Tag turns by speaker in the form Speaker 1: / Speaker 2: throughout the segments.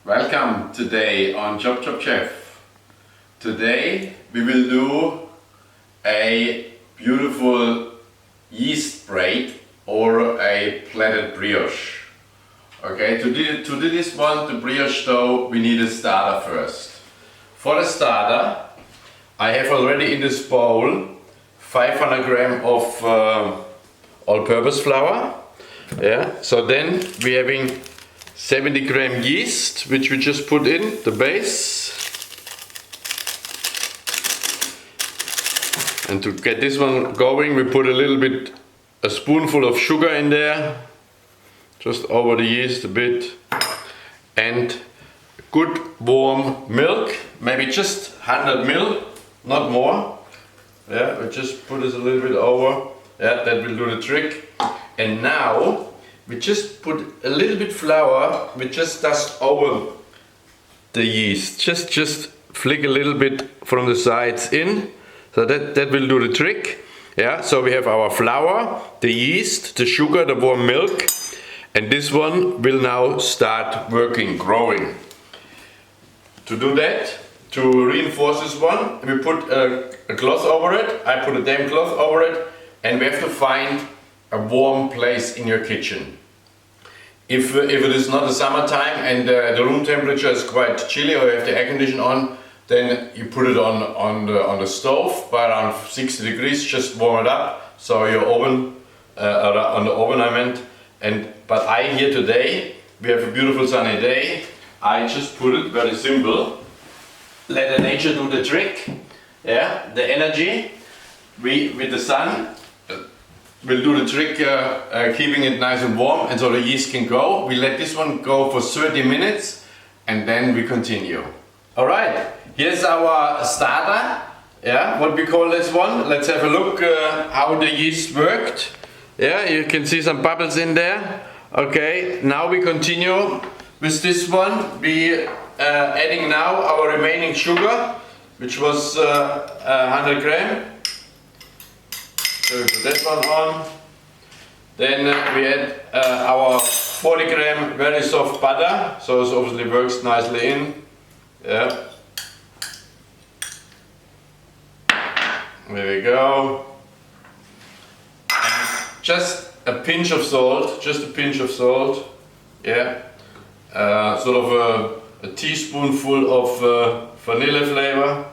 Speaker 1: Welcome today on ChopChopChef. Today we will do a beautiful yeast braid or a plaited brioche. Okay, to do this one, the brioche dough, we need a starter first. For the starter, I have already in this bowl 500 grams of all-purpose flour. Yeah, so then we're having 70 gram yeast, which we just put in the base. And to get this one going, we put a spoonful of sugar in there, just over the yeast a bit, and good warm milk, maybe just 100 ml, not more. Yeah, we just put this a little bit over. Yeah, that will do the trick. And now we just put a little bit flour, we just dust over the yeast. Just flick a little bit from the sides in, so that will do the trick. Yeah, so we have our flour, the yeast, the sugar, the warm milk, and this one will now start working, growing. To do that, to reinforce this one, we put a cloth over it. I put a damp cloth over it, and we have to find a warm place in your kitchen. If it is not the summertime and the room temperature is quite chilly or you have the air conditioner on, then you put it on the stove by around 60 degrees, just warm it up. So your oven, on the oven I meant. But here today, we have a beautiful sunny day. I just put it very simple. Let the nature do the trick. Yeah, the energy with the sun will do the trick, keeping it nice and warm, and so the yeast can go. We let this one go for 30 minutes and then we continue. Alright, here's our starter. Yeah, what we call this one. Let's have a look how the yeast worked. Yeah, you can see some bubbles in there. Okay, now we continue with this one. We adding now our remaining sugar, which was 100 grams. So we put that one on. Then we add our 40 gram very soft butter, so it obviously works nicely in. Yeah. There we go. And just a pinch of salt, Yeah. Sort of a teaspoonful of vanilla flavor.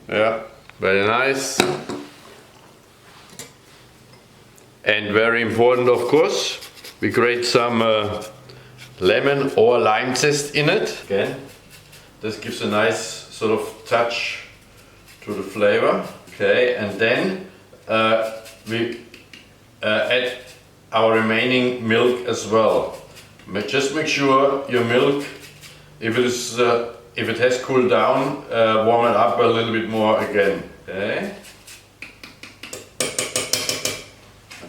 Speaker 1: Yeah. Very nice. And very important, of course, we grate some lemon or lime zest in it. Again, this gives a nice sort of touch to the flavor. Okay, and then we add our remaining milk as well. Just make sure your milk, if it has cooled down, warm it up a little bit more again. Okay.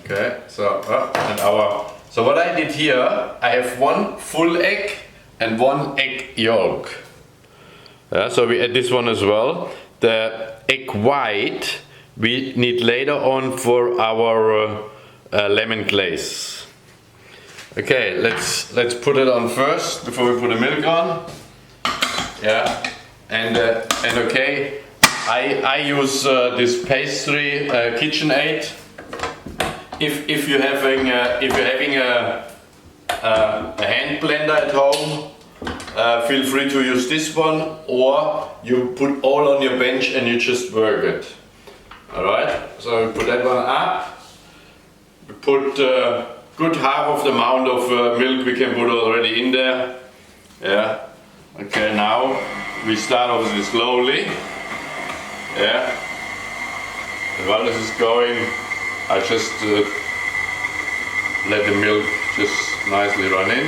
Speaker 1: Okay. So what I did here, I have one full egg and one egg yolk. So we add this one as well. The egg white we need later on for our lemon glaze. Okay. Let's put it on first before we put the milk on. Yeah, and okay, I use this pastry KitchenAid. If you're having a hand blender at home, feel free to use this one, or you put all on your bench and you just work it. All right, so we put that one up. We put good half of the amount of milk we can put already in there. Yeah. Okay, now we start obviously slowly. Yeah. And while this is going, I just let the milk just nicely run in.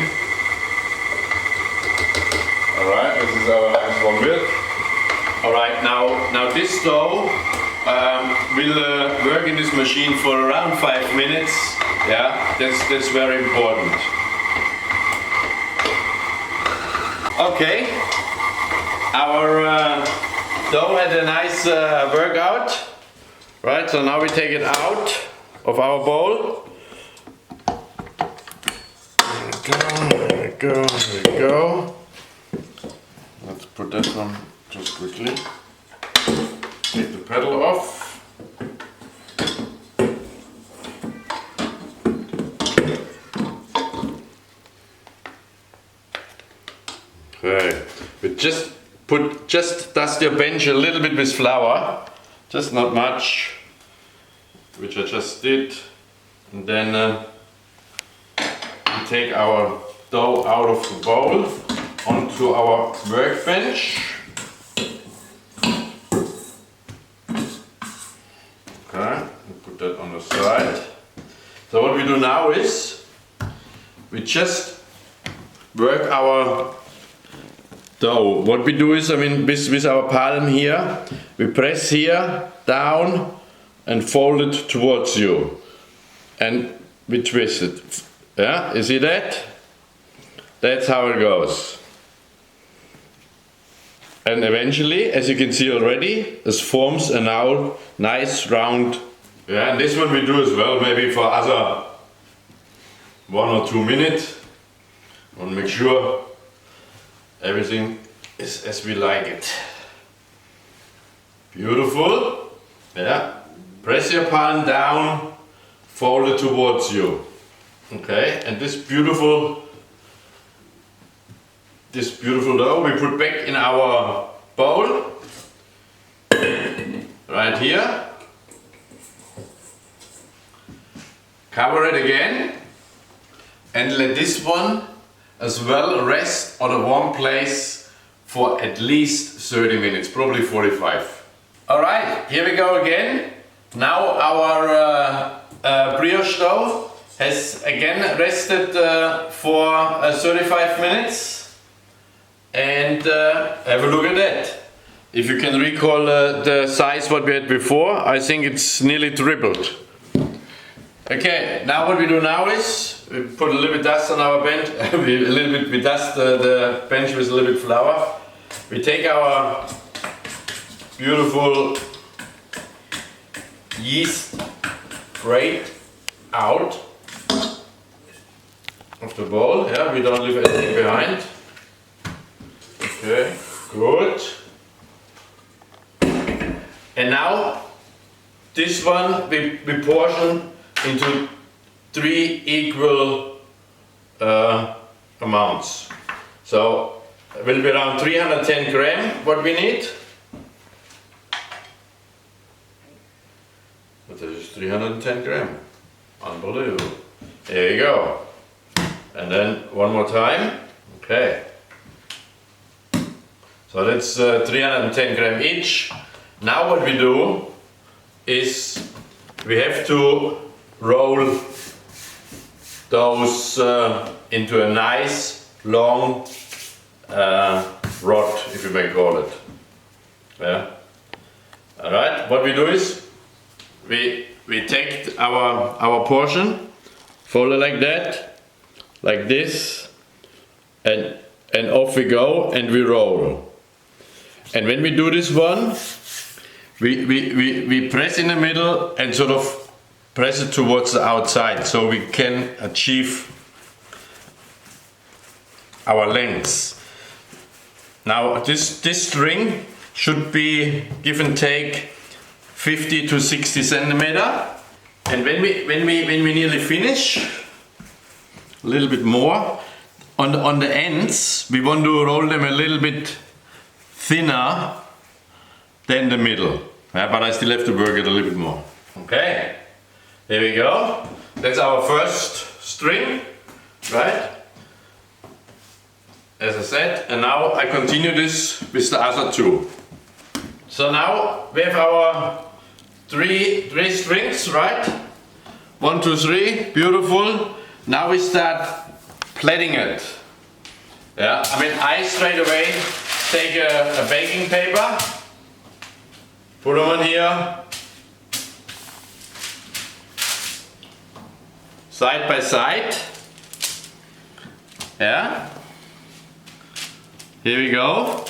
Speaker 1: Alright, this is our nice warm milk. Alright, now this dough will work in this machine for around 5 minutes. Yeah, that's very important. Okay, our dough had a nice workout, right? So now we take it out of our bowl. There we go, there we go. Let's put that one just quickly. Take the pedal off. Okay, we just dust your bench a little bit with flour, just not much, which I just did, and then we take our dough out of the bowl onto our workbench. Okay, we put that on the side. So what we do now is we just work our dough. What we do is, with our palm here, we press here down and fold it towards you, and we twist it. Yeah, you see that? That's how it goes. And eventually, as you can see already, this forms a now nice round. Yeah, and this one we do as well, maybe for other 1 or 2 minutes. Want to make sure everything is as we like it. Beautiful. Yeah. Press your palm down, fold it towards you. Okay, and this beautiful dough we put back in our bowl. Right here. Cover it again and let this one as well rest on a warm place for at least 30 minutes, probably 45. Alright, here we go again. Now our brioche dough has again rested for 35 minutes, and have a look at that. If you can recall the size what we had before, I think it's nearly tripled. Okay, now what we do now is we put a little bit dust on our bench. we dust the bench with a little bit flour. We take our beautiful yeast Braid out of the bowl. Yeah, we don't leave anything behind. Okay, good. And now this one we portion into 3 equal amounts. So it will be around 310 gram what we need. But this is 310 gram. Unbelievable. There you go. And then one more time. Okay. So that's 310 gram each. Now what we do is we have to roll those into a nice long rod, if you may call it. Yeah. All right. What we do is we take our portion, fold it like that, like this, and off we go and we roll. And when we do this one, we press in the middle and sort of press it towards the outside so we can achieve our lengths. Now this string should be give and take 50 to 60 centimeter, and when we nearly finish, a little bit more on the ends, we want to roll them a little bit thinner than the middle. Yeah, but I still have to work it a little bit more. Okay, there we go. That's our first string, right? As I said, and now I continue this with the other 2. So now we have our three strings, right? 1, 2, 3, beautiful. Now we start plaiting it. Yeah, I straight away take a baking paper, put them on here, side by side. Yeah. Here we go.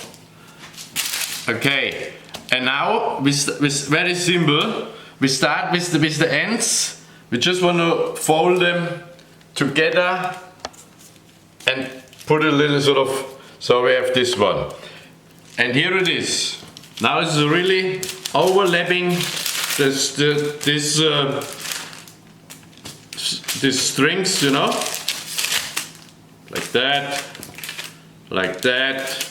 Speaker 1: Okay. And now with very simple. We start with the ends. We just want to fold them together and put a little sort of, so we have this one. And here it is. Now it's really overlapping these strings, you know, like that, like that.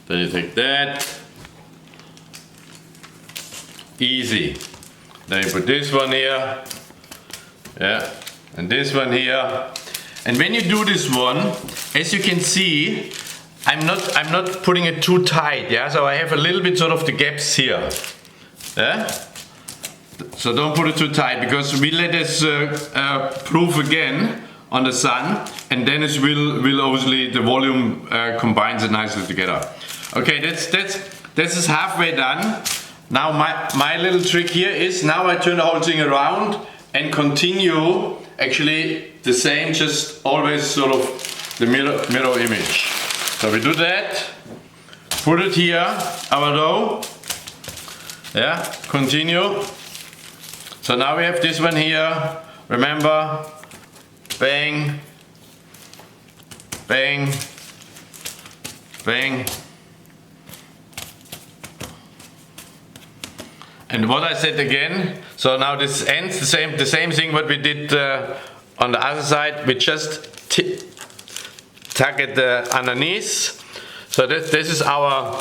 Speaker 1: Then you take that. Easy. Then you put this one here. Yeah. And this one here. And when you do this one, as you can see, I'm not putting it too tight, yeah? So I have a little bit sort of the gaps here. Yeah? So don't put it too tight, because we let this proof again on the sun, and then it will obviously the volume combines it nicely together. Okay, this is halfway done. Now my little trick here is, now I turn the whole thing around and continue actually the same, just always sort of the mirror image. So we do that, put it here, our dough, yeah, continue. So now we have this one here, remember, bang, bang, bang. And what I said again, so now this ends the same thing what we did on the other side. We just tuck it underneath. So this is our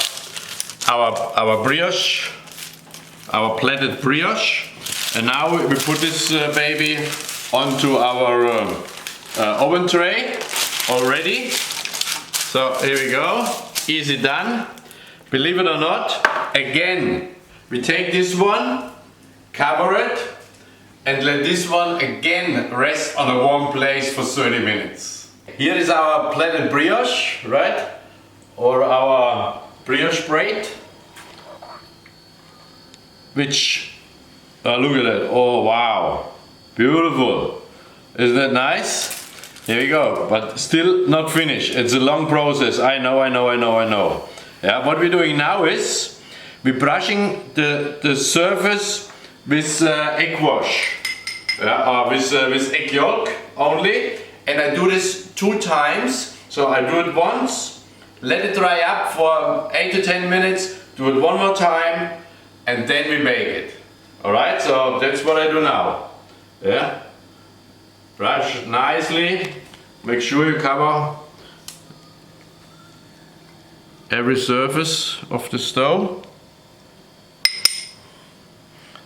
Speaker 1: brioche, our plaited brioche. And now we put this baby onto our oven tray already. So here we go, easy done. Believe it or not, again, we take this one, cover it, and let this one again rest on a warm place for 30 minutes. Here is our plaited brioche, right? Or our brioche braid. Which, look at that, oh wow, beautiful. Isn't that nice? Here we go, but still not finished. It's a long process, I know. Yeah, what we're doing now is, we're brushing the surface with egg wash, or with egg yolk only, and I do this 2 times. So I do it once, let it dry up for 8 to 10 minutes, do it one more time, and then we bake it. Alright, so that's what I do now. Yeah, brush nicely, make sure you cover every surface of the stove.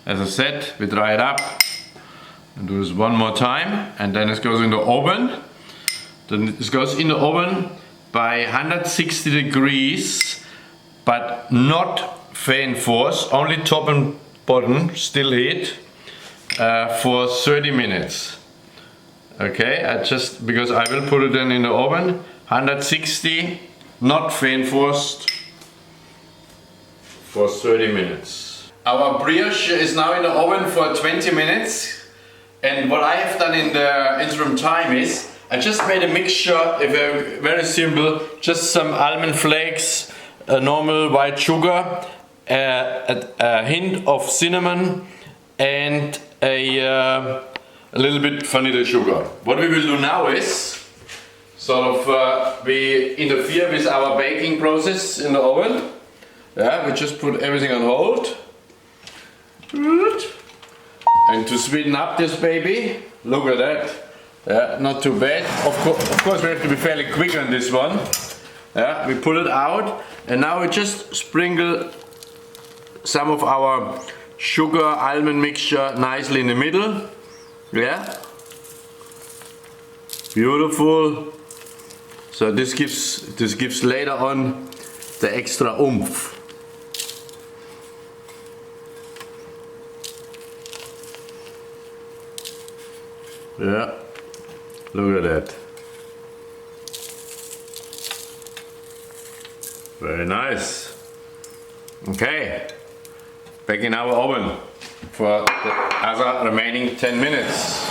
Speaker 1: As I said, we dry it up and do this one more time, and then it goes in the oven. Then it goes in the oven by 160 degrees, but not fan force, only top and bottom, still heat, for 30 minutes. Okay, because I will put it then in the oven, 160, not fan forced, for 30 minutes. Our brioche is now in the oven for 20 minutes, and what I have done in the interim time is I just made a mixture, very simple, just some almond flakes, a normal white sugar, a hint of cinnamon, and a little bit vanilla sugar. What we will do now is sort of we interfere with our baking process in the oven. Yeah, we just put everything on hold. And to sweeten up this baby, look at that. Yeah, not too bad. Of course we have to be fairly quick on this one. Yeah, we pull it out, and now we just sprinkle some of our sugar almond mixture nicely in the middle. Yeah, beautiful. So this gives later on the extra oomph. Yeah, look at that. Very nice. Okay, back in our oven for the other remaining 10 minutes.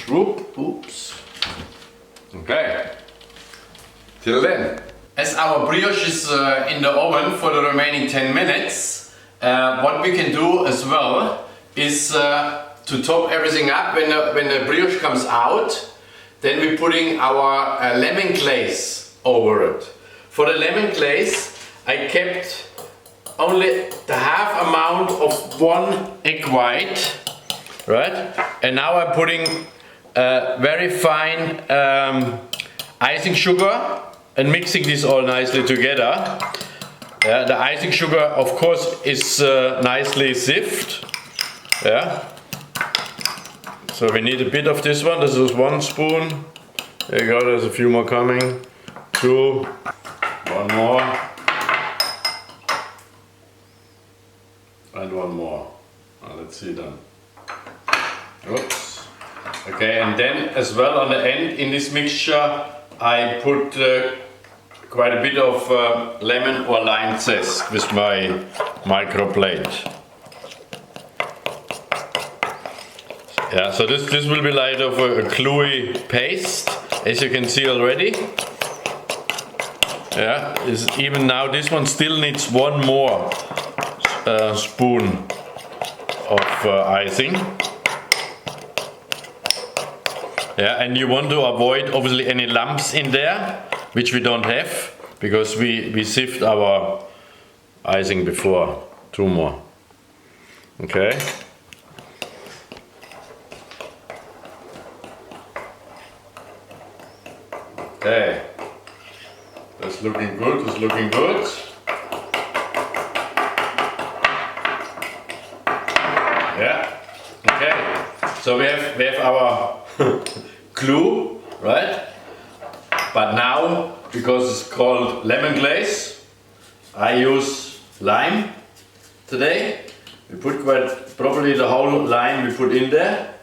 Speaker 1: Whoop, oops. Okay, till then. As our brioche is in the oven for the remaining 10 minutes, what we can do as well is to top everything up, when the brioche comes out, then we're putting our lemon glaze over it. For the lemon glaze, I kept only the half amount of 1 egg white, right? And now I'm putting very fine icing sugar and mixing this all nicely together. The icing sugar, of course, is nicely sieved. Yeah. So we need a bit of this one. This is 1 spoon. There you go. There's a few more coming. 2. 1 more. And 1 more. Let's see then. Oops. Okay, and then as well on the end in this mixture I put quite a bit of lemon or lime zest with my micro plate. Yeah, so this will be like of a gluey paste, as you can see already. Yeah, even now this one still needs 1 more spoon of icing. Yeah, and you want to avoid obviously any lumps in there, which we don't have, because we sieved our icing before. 2 more. Okay. Okay. That's looking good, that's looking good. Yeah. Okay. So we have our glue, right? But now, because it's called lemon glaze, I use lime today. We put probably the whole lime we put in there.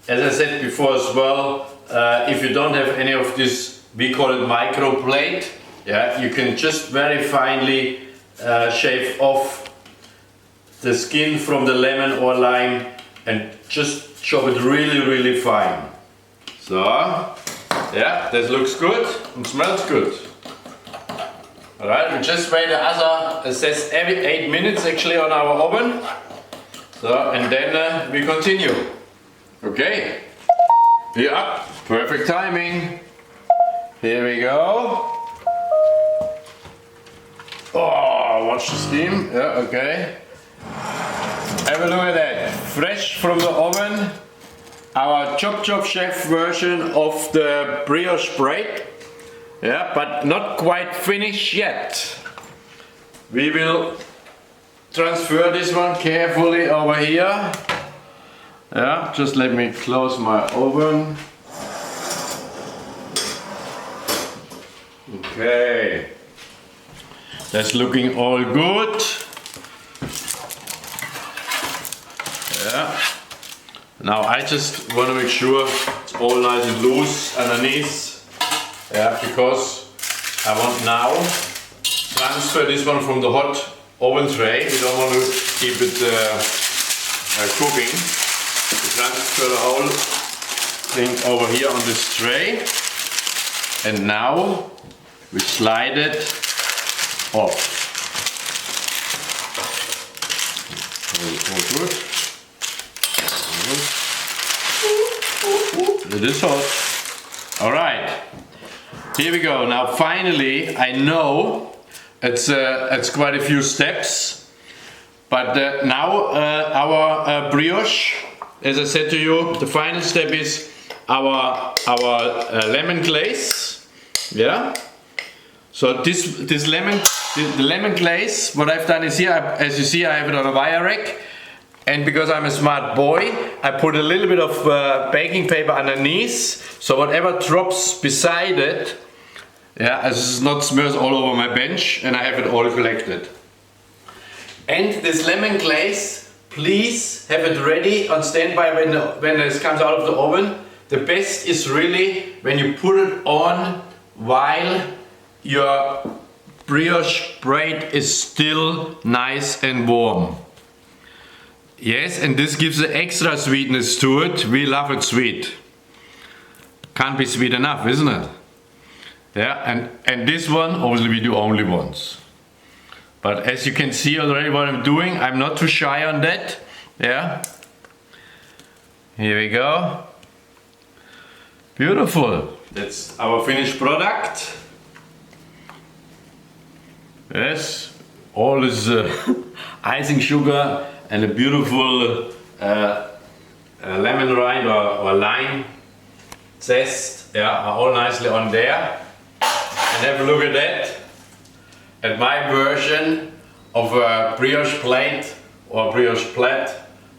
Speaker 1: As I said before as well, if you don't have any of this, we call it micro plate, yeah, you can just very finely shave off the skin from the lemon or lime and just chop it really fine. So, yeah, this looks good and smells good. Alright, we just wait it says every 8 minutes actually on our oven. So, and then we continue. Okay. Yeah, perfect timing. Here we go. Oh, watch the steam. Yeah, okay. Have a look at that. Fresh from the oven. Our ChopChopChef version of the brioche braid. Yeah, but not quite finished yet. We will transfer this one carefully over here. Yeah, just let me close my oven. Okay. That's looking all good. Yeah. Now I just want to make sure it's all nice and loose underneath. Yeah, because I want now transfer this one from the hot oven tray. We don't want to keep it cooking. We transfer the whole thing over here on this tray, and now we slide it off. All good. It is hot. All right. Here we go. Now finally, I know it's quite a few steps, but now our brioche, as I said to you, the final step is our lemon glaze. Yeah. So the lemon glaze, what I've done is here, as you see, I have it on a wire rack, and because I'm a smart boy, I put a little bit of baking paper underneath, so whatever drops beside it, yeah, as it's not smears all over my bench, and I have it all collected. And this lemon glaze, please have it ready on standby when this comes out of the oven. The best is really when you put it on while your brioche braid is still nice and warm. Yes, and this gives the extra sweetness to it. We love it sweet. Can't be sweet enough, isn't it? Yeah, and this one, obviously we do only once. But as you can see already what I'm doing, I'm not too shy on that. Yeah. Here we go. Beautiful. That's our finished product. Yes, all this icing sugar and a beautiful lemon rind or lime zest, yeah, are all nicely on there. And have a look at that, at my version of a brioche plate or brioche plait,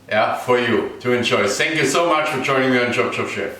Speaker 1: yeah, for you to enjoy. Thank you so much for joining me on ChopChopChef.